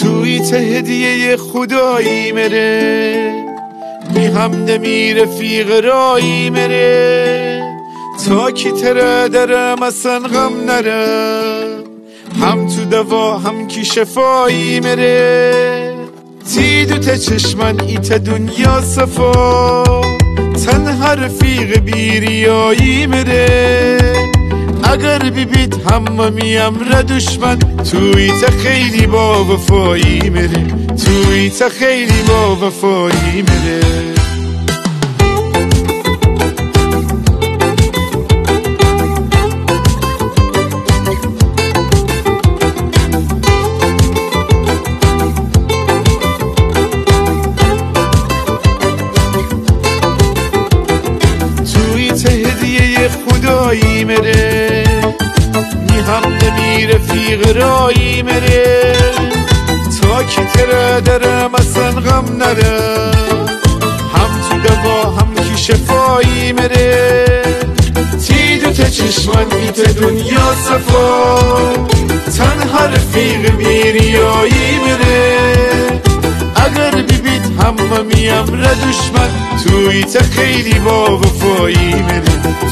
توی ته هدیه خدایی مره می همده می رفیق رایی مره تا کی تره درم اصلا غم نره هم تو دوا هم کی شفایی مره تیدو ته چشمن ایت دنیا صفا تنها رفیق بیریایی مره اگر بیبید همه میم را دشمن توی تا خیلی با وفایی مره توی تا خیلی با وفایی مره توی تا هدیه خدایی مره می همده می رفیق رایی مره تا کی تره درم اصلا غم نره هم تو دوا هم کی شفایی مره تیدو ته چشمن ایت دنیا صفا تنها رفیق بیریایی مره اگر بیبید همه میم را دشمن توی تا خیلی با وفایی مره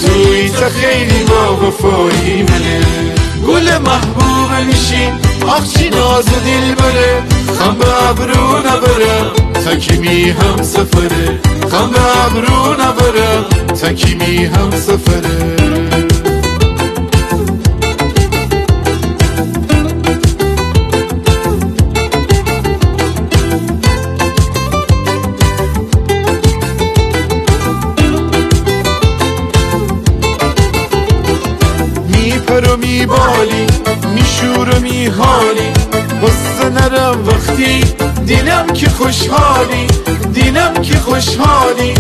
توی تا خیلی با وفایی مره گل محبوب میشین آخ چی ناز و دل بره خم به ابرو نبره تا کی می هم سفره خم به ابرو نبره تا کی می هم سفره پر و میبالی میشور و میحالی غصه نرم وقتی دینم که خوشحالی دینم که خوشحالی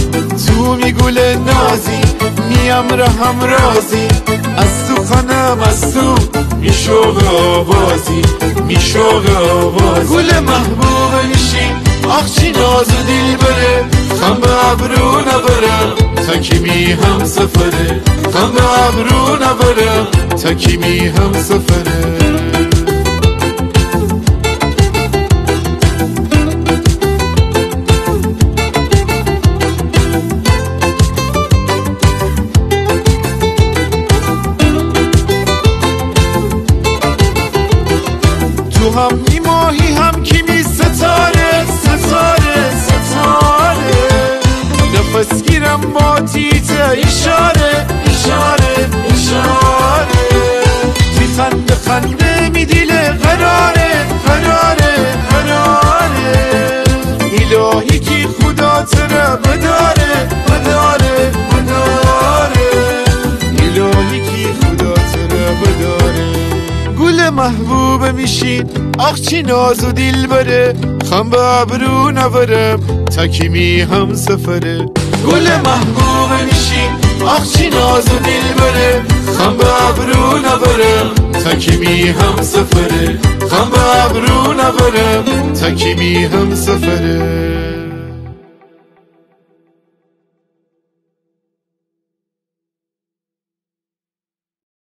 تو میگول نازی میم را هم رازی از تو خانم از تو میشوق آوازی میشوق آوازی گل محبوب میشی آخ چی ناز و دل بره خم به ابرو نبره تا کی می هم سفره خم به ابرو نبره تا کی می هم سفره تو هم می ماهی هم کی می ستاره ستاره ستاره نفس گیرم با تیت اشاره اشاره اشاره تی خنده خنده می دیله قراره قراره قراره الهی کی خدا تره بداره بداره بداره الهی کی خدا تره بداره گل محبوب میشین آخ چی ناز و دل بره خم به ابرو نبرم تا کی می هم سفره گل محبوب میشین آخ چی ناز و دل بره خم به ابرو نبرم تا کی می هم سفره خم به ابرو نبرم تا کی می هم سفره